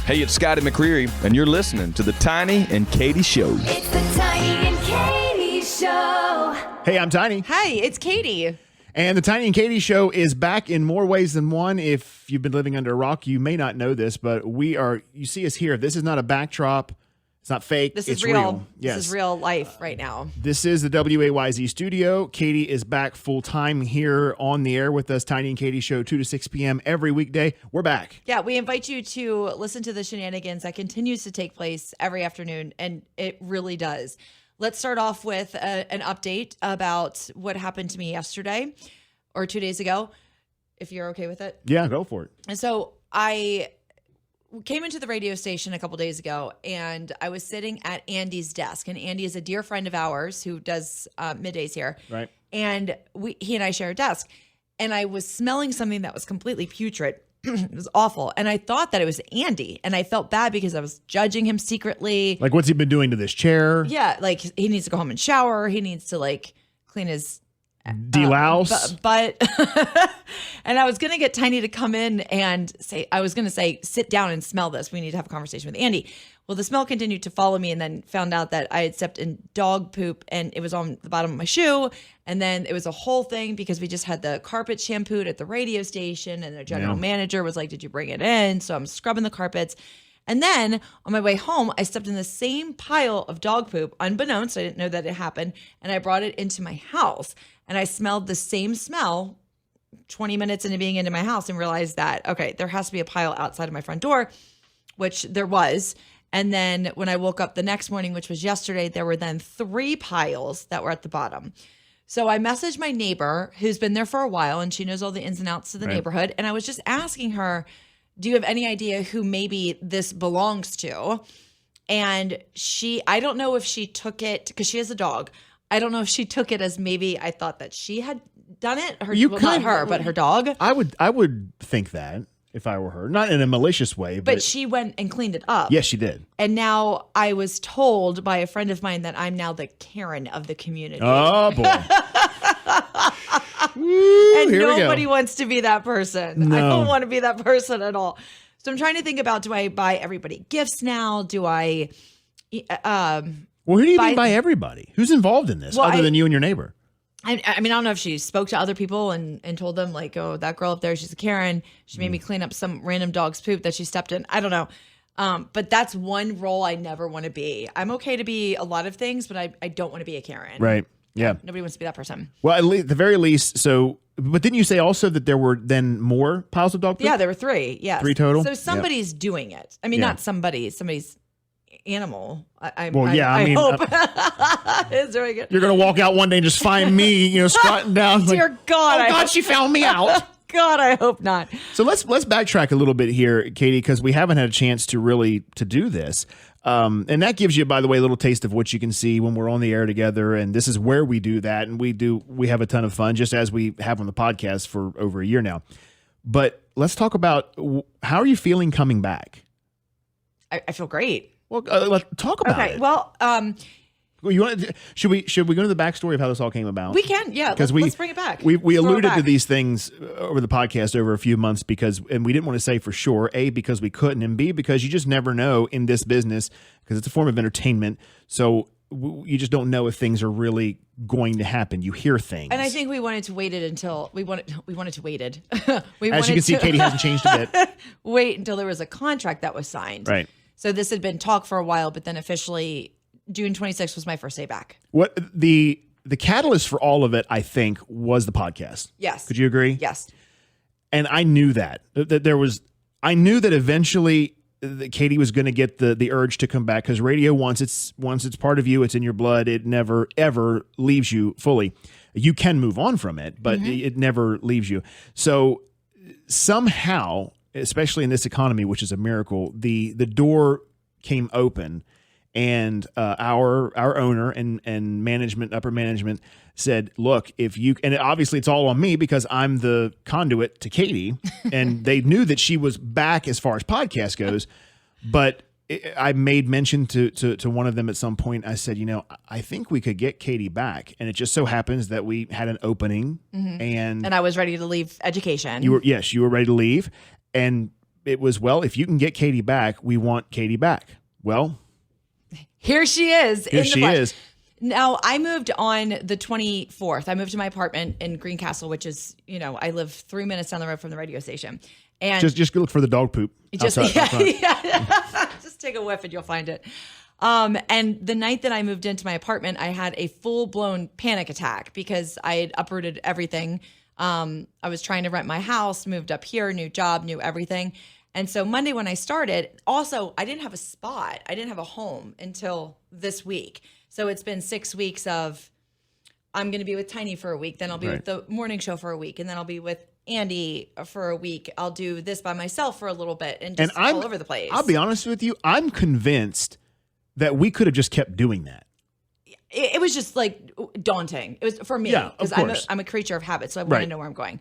Hey, it's Scotty McCreery, and you're listening to the Tiny and Katie Show. It's the Tiny and Katie Show. Hey, I'm Tiny. Hi, it's Katie. And the Tiny and Katie Show is back in more ways than one. If you've been living under a rock, you may not know this, but you see us here. This is not a backdrop. It's not fake. This it's is real. Yes. This is real life right now. This is the WAYZ studio. Katie is back full time here on the air with us. Tiny and Katie Show, 2 to 6 p.m. every weekday. We're back. Yeah, we invite you to listen to the shenanigans that continues to take place every afternoon, and it really does. Let's start off with an update about what happened to me yesterday or 2 days ago, if you're okay with it. Yeah, go for it. And so I came into the radio station a couple days ago, and I was sitting at Andy's desk. And Andy is a dear friend of ours who does middays here. Right. And he and I share a desk. And I was smelling something that was completely putrid. It was awful. And I thought that it was Andy. And I felt bad because I was judging him secretly. Like, what's he been doing to this chair? Yeah, like he needs to go home and shower. He needs to like clean his Delouse. but and I was gonna get Tiny to come in and say, sit down and smell this. We need to have a conversation with Andy. Well, the smell continued to follow me, and then found out that I had stepped in dog poop, and it was on the bottom of my shoe. And then it was a whole thing because we just had the carpet shampooed at the radio station, and the general manager was like, "Did you bring it in?" So I'm scrubbing the carpets. And then on my way home, I stepped in the same pile of dog poop, unbeknownst. I didn't know that it happened. And I brought it into my house, and I smelled the same smell 20 minutes into being into my house and realized that, okay, there has to be a pile outside of my front door, which there was. And then when I woke up the next morning, which was yesterday, there were then 3 piles that were at the bottom. So I messaged my neighbor who's been there for a while, and she knows all the ins and outs of the neighborhood. And I was just asking her, do you have any idea who maybe this belongs to? And I don't know if she took it, because she has a dog. I don't know if she took it as maybe I thought that she had done it. Not her, but her dog. I would think that if I were her. Not in a malicious way. But she went and cleaned it up. Yes, she did. And now I was told by a friend of mine that I'm now the Karen of the community. Oh, boy. And nobody wants to be that person. No. I don't want to be that person at all. So I'm trying to think about, do I buy everybody gifts now? Do I well, who do you mean by everybody? Who's involved in this other than you and your neighbor? I mean, I don't know if she spoke to other people and told them like, oh, that girl up there, she's a Karen. She made me clean up some random dog's poop that she stepped in. I don't know. But that's one role I never want to be. I'm okay to be a lot of things, but I don't want to be a Karen. Right. Yeah. Nobody wants to be that person. Well, at the very least, but didn't you say also that there were then more piles of dog poop? Yeah, there were 3. Yeah. 3 total? So somebody's doing it. I mean, not somebody's animal. I hope is doing it. You're going to walk out one day and just find me, squatting down. Dear God. Oh, God, she found me out. God, I hope not. So let's backtrack a little bit here, Katie, because we haven't had a chance to do this. And that gives you, by the way, a little taste of what you can see when we're on the air together. And this is where we do that. And we have a ton of fun, just as we have on the podcast for over a year now. But let's talk about, how are you feeling coming back? I feel great. Well, let's talk about it. Okay. Well, should we go to the backstory of how this all came about? we can. Yeah. Let's bring it back. We Throw it alluded to back. these things over the podcast over a few months and we didn't want to say for sure, A, because we couldn't, and B, because you just never know in this business, because it's a form of entertainment. So you just don't know if things are really going to happen. You hear things. And I think we wanted to wait it until we wanted to wait it. As you can see, Katie hasn't changed a bit. Wait until there was a contract that was signed. Right. So this had been talk for a while, but then officially June 26th was my first day back. What the catalyst for all of it, I think, was the podcast. Yes. Could you agree? Yes. And I knew that I knew that eventually Katie was going to get the urge to come back, because radio, once it's part of you, it's in your blood. It never ever leaves you fully. You can move on from it, but it never leaves you. So somehow, especially in this economy, which is a miracle, the door came open, and our owner and management, upper management, said, look, and obviously it's all on me because I'm the conduit to Katie, and they knew that she was back as far as podcast goes, but I made mention to one of them at some point. I said, I think we could get Katie back. And it just so happens that we had an opening, and I was ready to leave education. You were ready to leave. And it was, well, if you can get Katie back, we want Katie back. Well, Here she is. here in the she flesh. is. Now, I moved on the 24th. I moved to my apartment in Greencastle, which is, I live 3 minutes down the road from the radio station. And Just go look for the dog poop. just, outside, out front. just take a whiff and you'll find it. And the night that I moved into my apartment, I had a full-blown panic attack because I had uprooted everything. I was trying to rent my house, moved up here, new job, new everything. And so Monday when I started, also, I didn't have a spot. I didn't have a home until this week. So it's been 6 weeks of, I'm going to be with Tiny for a week. Then I'll be with the morning show for a week. And then I'll be with Andy for a week. I'll do this by myself for a little bit and just I'm all over the place. I'll be honest with you. I'm convinced that we could have just kept doing that. It was just like daunting. It was for me Yeah, of because course. I'm a creature of habit, so I want Right. to know where I'm going.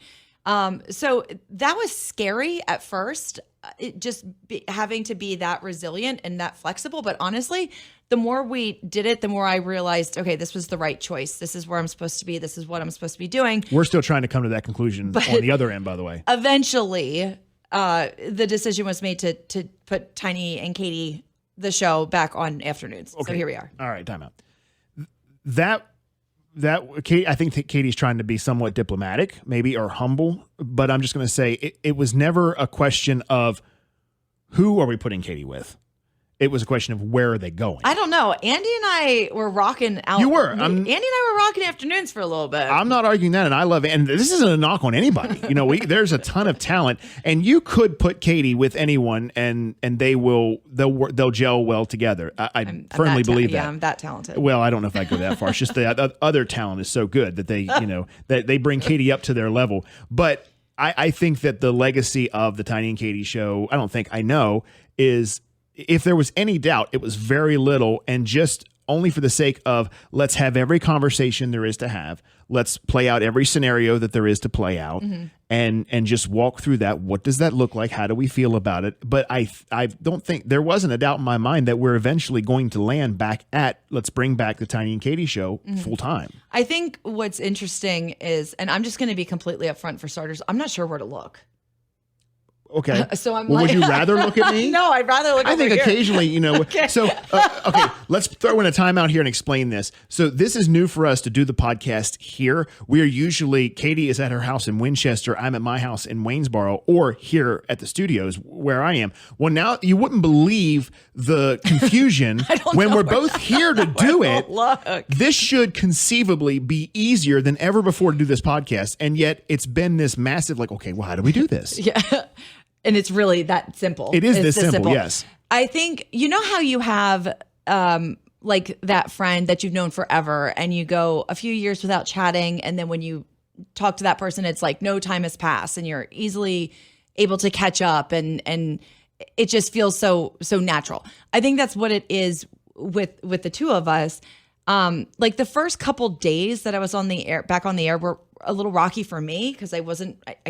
So that was scary at first. Having to be that resilient and that flexible. But honestly, the more we did it, the more I realized, okay, this was the right choice. This is where I'm supposed to be. This is what I'm supposed to be doing. We're still trying to come to that conclusion on the other end, by the way. Eventually, the decision was made to put Tiny and Katie, the show, back on afternoons. So here we are. All right, time out. That Kate, I think that Katie's trying to be somewhat diplomatic, maybe, or humble. But I'm just going to say it was never a question of who are we putting Katie with. It was a question of where are they going. I don't know. Andy and I were rocking out. You were. Andy and I were rocking afternoons for a little bit. I'm not arguing that, and I love it. And this isn't a knock on anybody. There's a ton of talent, and you could put Katie with anyone, and they'll gel well together. I firmly believe that. Yeah, I'm that talented. Well, I don't know if I go that far. It's just the other talent is so good that they, that they bring Katie up to their level. But I think that the legacy of the Tiny and Katie show, I know, is, if there was any doubt, it was very little, and just only for the sake of let's have every conversation there is to have. Let's play out every scenario that there is to play out, and just walk through that. What does that look like? How do we feel about it? But I don't think there wasn't a doubt in my mind that we're eventually going to land back at let's bring back the Tiny and Katie show full time. I think what's interesting is, and I'm just going to be completely upfront for starters, I'm not sure where to look. Okay. So I'm Would you rather look at me? No, I'd rather look I over think here. occasionally, Okay. So, okay, let's throw in a timeout here and explain this. So this is new for us to do the podcast here. We are usually, Katie is at her house in Winchester. I'm at my house in Waynesboro, or here at the studios where I am. Well, now you wouldn't believe the confusion when we're both here to do it. Look. This should conceivably be easier than ever before to do this podcast. And yet it's been this massive, okay, well, how do we do this? Yeah. And it's really that simple. It is It's this simple, yes. I think, how you have like that friend that you've known forever, and you go a few years without chatting, and then when you talk to that person, it's like no time has passed and you're easily able to catch up, and it just feels so natural. I think that's what it is with the two of us. Like the first couple days that I was back on the air were a little rocky for me because I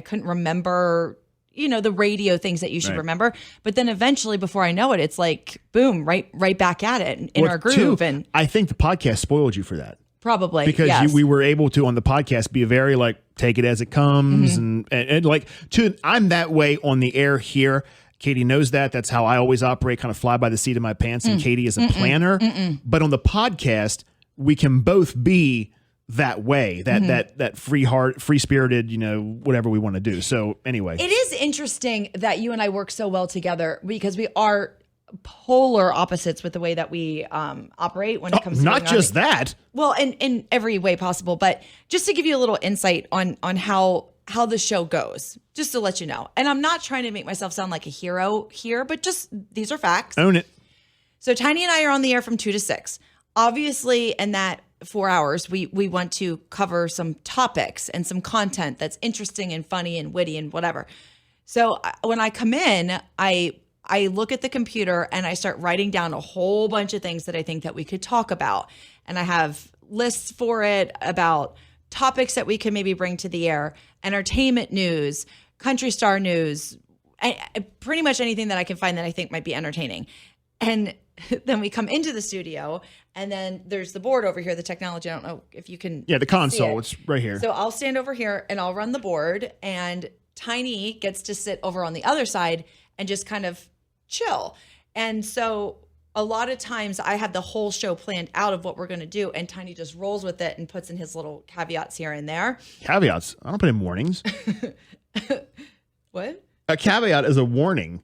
couldn't remember the radio things that you should remember. But then eventually, before I know it, it's like, boom, right back at it in our groove. And I think the podcast spoiled you for that. Probably. Because yes. we were able to, on the podcast, be very take it as it comes. And I'm that way on the air here. Katie knows that. That's how I always operate, kind of fly by the seat of my pants. And Katie is a planner. But on the podcast, we can both be that way, that free spirited, whatever we want to do. So anyway, it is interesting that you and I work so well together because we are polar opposites with the way that we operate when it comes to not just that. Well, in every way possible, but just to give you a little insight on how the show goes, just to let you know. And I'm not trying to make myself sound like a hero here, but just these are facts. Own it. So Tiny and I are on the air from 2 to 6. Obviously, in that 4 hours, we want to cover some topics and some content that's interesting and funny and witty and whatever. So when I come in, I look at the computer and I start writing down a whole bunch of things that I think that we could talk about. And I have lists for it about topics that we can maybe bring to the air, entertainment news, country star news, pretty much anything that I can find that I think might be entertaining. And then we come into the studio, and then there's the board over here, the technology. I don't know if you can. Yeah, the console. see it. It's right here. So I'll stand over here and I'll run the board, and Tiny gets to sit over on the other side and just kind of chill. And so a lot of times I have the whole show planned out of what we're going to do, and Tiny just rolls with it and puts in his little caveats here and there. Caveats? I don't put in warnings. What? A caveat is a warning.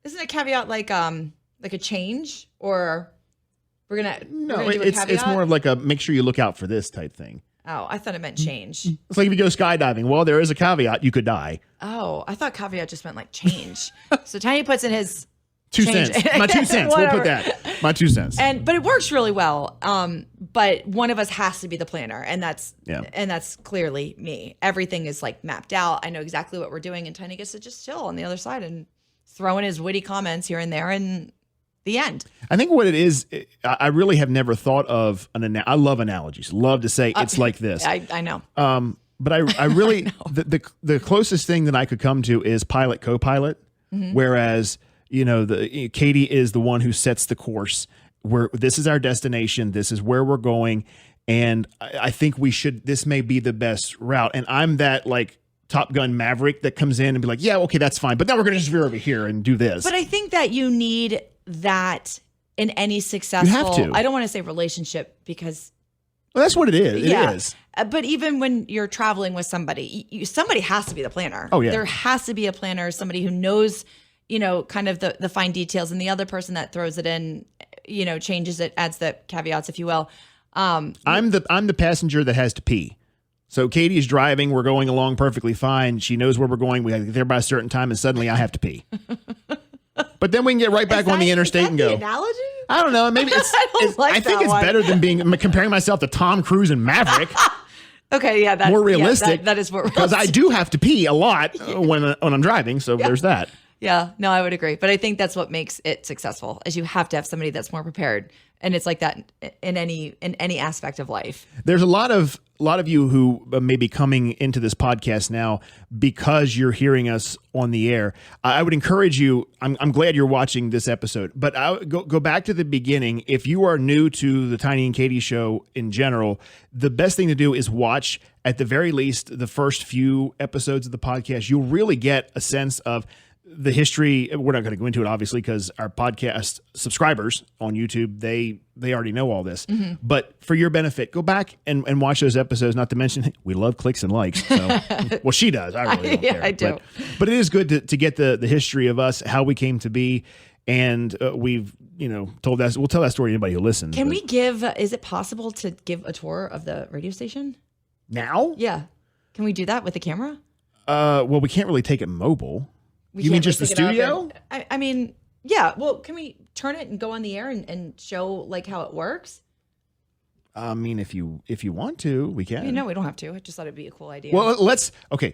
Isn't a caveat like a change, or we're gonna No, do a it's caveat? more of like a make sure you look out for this type thing. Oh, I thought it meant change. It's like if you go skydiving. Well, there is a caveat. You could die. Oh, I thought caveat just meant like change. So Tiny puts in his 2 change. cents. My 2 cents. We'll put Whatever. that. My 2 cents. But it works really well. But one of us has to be the planner, and that's clearly me. Everything is like mapped out. I know exactly what we're doing, and Tiny gets to just chill on the other side and throw in his witty comments here and there, and the end. I think what it is, I really have never thought of I love analogies. Love to say it's like this. I know. But I really the closest thing that I could come to is pilot co-pilot, whereas Katie is the one who sets the course. Where this is our destination, this is where we're going, and I think this may be the best route. And I'm that like Top Gun Maverick that comes in and be like, yeah, okay, that's fine, but now we're going to just veer over here and do this. But I think that you need that in any successful. You have to. I don't want to say relationship because. Well, that's what it is. Yeah. It is. But even when you're traveling with somebody, somebody has to be the planner. Oh, yeah. There has to be a planner, somebody who knows, kind of the fine details, and the other person that throws it in, changes it, adds the caveats, if you will. I'm the passenger that has to pee. So Katie's driving. We're going along perfectly fine. She knows where we're going. We have to get there by a certain time, and suddenly I have to pee. But then we can get right back on the interstate and go. The analogy? I don't know. Maybe I think it's better than comparing myself to Tom Cruise and Maverick. Okay, yeah, more realistic. That is more realistic. Because I do have to pee a lot when I'm driving. So there's that. Yeah, no, I would agree. But I think that's what makes it successful, is you have to have somebody that's more prepared. And it's like that in any aspect of life. There's a lot of you who may be coming into this podcast now because you're hearing us on the air. I would encourage you. I'm glad you're watching this episode, but I would go back to the beginning. If you are new to the Tiny and Katie show in general, the best thing to do is watch at the very least the first few episodes of the podcast. You'll really get a sense of the history. We're not going to go into it, obviously, because our podcast subscribers on YouTube, they already know all this. Mm-hmm. But for your benefit, go back and watch those episodes. Not to mention, we love clicks and likes. So, well, she does. I really don't care. I do. But it is good to get the history of us, how we came to be, and we've told that. We'll tell that story to anybody who listens. Can we give? Is it possible to give a tour of the radio station now? Yeah. Can we do that with the camera? Well, we can't really take it mobile. You mean just the studio? I mean, yeah. Well, can we turn it and go on the air and show like how it works? I mean, if you want to, we can. No, we don't have to. I just thought it'd be a cool idea. Well,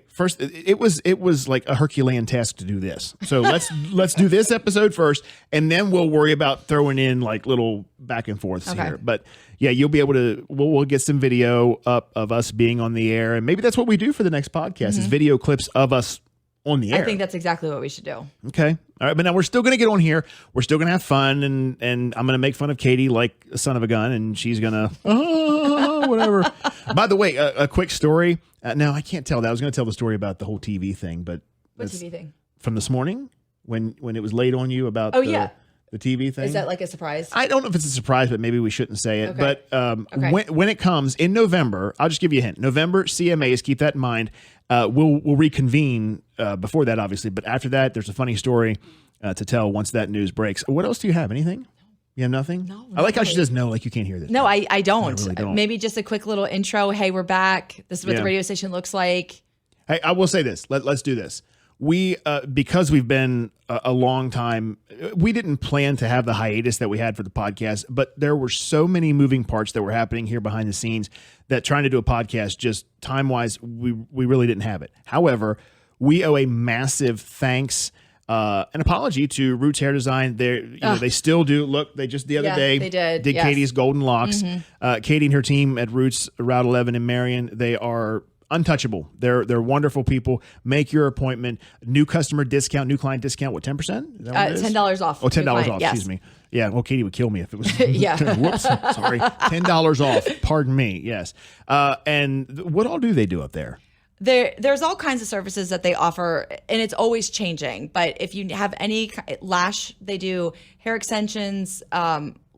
first, it was like a Herculean task to do this. So let's do this episode first, and then we'll worry about throwing in like little back and forths here. But yeah, you'll be able to. We'll get some video up of us being on the air, and maybe that's what we do for the next podcast: is video clips of us on the air. I think that's exactly what we should do. Okay. All right. But now we're still going to get on here. We're still going to have fun. And I'm going to make fun of Katie like a son of a gun. And she's going to, whatever. By the way, a quick story. Now, I can't tell that. I was going to tell the story about the whole TV thing. But what TV thing? From this morning when it was laid on you about the TV thing. Is that like a surprise? I don't know if it's a surprise, but maybe we shouldn't say it. Okay. But when it comes in November, I'll just give you a hint. November, CMAs, keep that in mind. We'll reconvene before that, obviously. But after that, there's a funny story to tell once that news breaks. What else do you have? Anything? You have nothing? No. I like how she says no, like you can't hear this. No, I don't. I really don't. Maybe just a quick little intro. Hey, we're back. This is what the radio station looks like. Hey, I will say this. Let's do this. We, because we've been a long time, we didn't plan to have the hiatus that we had for the podcast, but there were so many moving parts that were happening here behind the scenes that trying to do a podcast, just time-wise, we really didn't have it. However, we owe a massive thanks, an apology to Roots Hair Design. They still do. Look, they just the other day they did yes. Katie's golden locks. Mm-hmm. Katie and her team at Roots Route 11 in Marion, they are untouchable. They're wonderful people. Make your appointment. New customer discount, new client discount. What, 10%? $10 off. Oh, $10 off. Yes. Excuse me. Yeah. Well, Katie would kill me if it was. Yeah. Whoops. Sorry. $10 off. Pardon me. Yes. And what all do they do up there? There's all kinds of services that they offer, and it's always changing. But if you have any lash, they do hair extensions,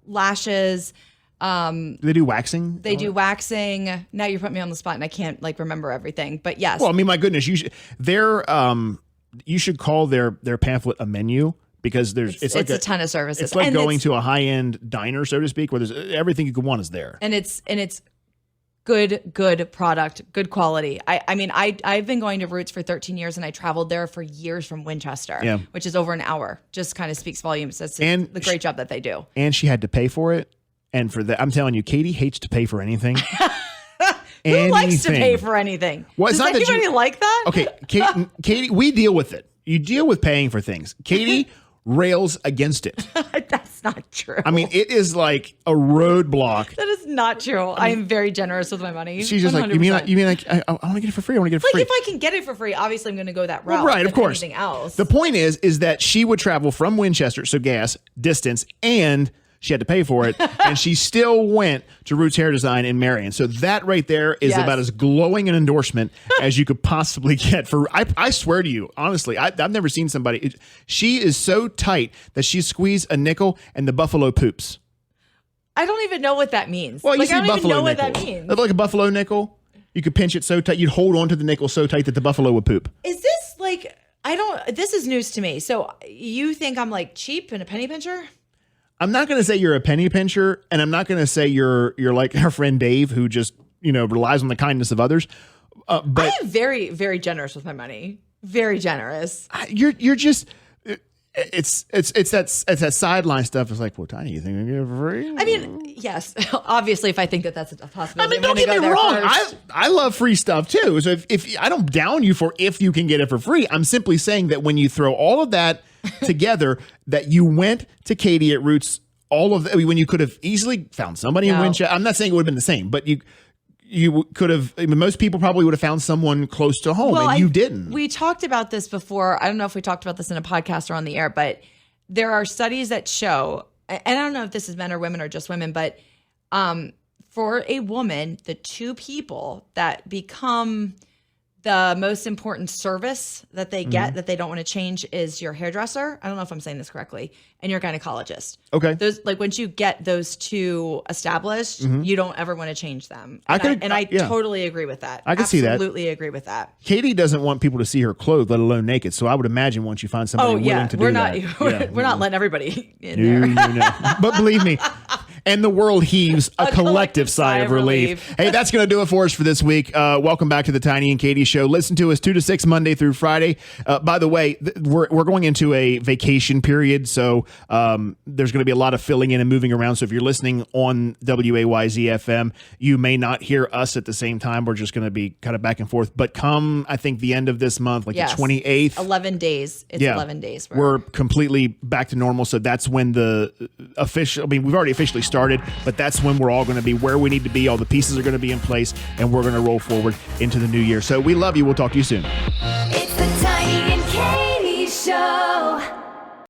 lashes. Do they do waxing? They do waxing. Now you're putting me on the spot, and I can't remember everything. But yes. Well, I mean, my goodness, you should call their pamphlet a menu, because it's like a ton of services. It's like and going to a high-end diner, so to speak, where there's everything you could want is there. And it's good product, good quality. I mean, I've been going to Roots for 13 years, and I traveled there for years from Winchester, which is over an hour. Just kind of speaks volumes as to the great job that they do. And she had to pay for it. And for that, I'm telling you, Katie hates to pay for anything. Who likes to pay for anything? Well, Does anybody like that? Okay, Katie, we deal with it. You deal with paying for things. Katie rails against it. That's not true. I mean, it is like a roadblock. That is not true. I am very generous with my money. She's just 100%. Like, you mean like I want to get it for free? I want to get it for free. Like, if I can get it for free, obviously I'm going to go that route. Well, right, of course. Anything else. The point is that she would travel from Winchester, so gas, distance, and she had to pay for it, and she still went to Roots Hair Design in Marion. So that right there is about as glowing an endorsement as you could possibly get. I swear to you, honestly, I've never seen somebody. She is so tight that she squeezed a nickel and the buffalo poops. I don't even know what that means. Well, I don't even know what that means. Like a buffalo nickel, you could pinch it so tight, you'd hold on to the nickel so tight that the buffalo would poop. Is this like, this is news to me. So you think I'm like cheap and a penny pincher? I'm not going to say you're a penny pincher, and I'm not going to say you're like our friend Dave, who just relies on the kindness of others. But I am very, very generous with my money. Very generous. You're just it's that sideline stuff. It's like, well, Tiny, you think I get it for free? I mean, yes, obviously, if I think that that's a possibility. I mean, don't get me wrong. I love free stuff too. So if I don't down you for if you can get it for free, I'm simply saying that when you throw all of that together, that you went to Katie at Roots, when you could have easily found somebody in Winchester. I'm not saying it would have been the same, but you could have. I mean, most people probably would have found someone close to home, and you didn't. We talked about this before. I don't know if we talked about this in a podcast or on the air, but there are studies that show, and I don't know if this is men or women or just women, but for a woman, the two people that become the most important service that they get that they don't want to change is your hairdresser. I don't know if I'm saying this correctly, and your gynecologist. Okay. Those, like, once you get those two established, you don't ever want to change them. I totally agree with that. I can see that. Absolutely agree with that. Katie doesn't want people to see her clothed, let alone naked. So I would imagine once you find somebody willing to do that. We're not letting everybody in there. No. But believe me, and the world heaves a collective sigh of relief. Hey, that's going to do it for us for this week. Welcome back to the Tiny and Katie Show. Listen to us 2 to 6 Monday through Friday. By the way, we're going into a vacation period, so there's going to be a lot of filling in and moving around. So if you're listening on WAYZ FM, you may not hear us at the same time. We're just going to be kind of back and forth. But come, I think, the end of this month, like the 28th. 11 days. It's 11 days. We're completely back to normal. So that's when we've already officially started, but that's when we're all going to be where we need to be. All the pieces are going to be in place, and we're going to roll forward into the new year. So we love you. We'll talk to you soon. It's the Tiny and Katie Show.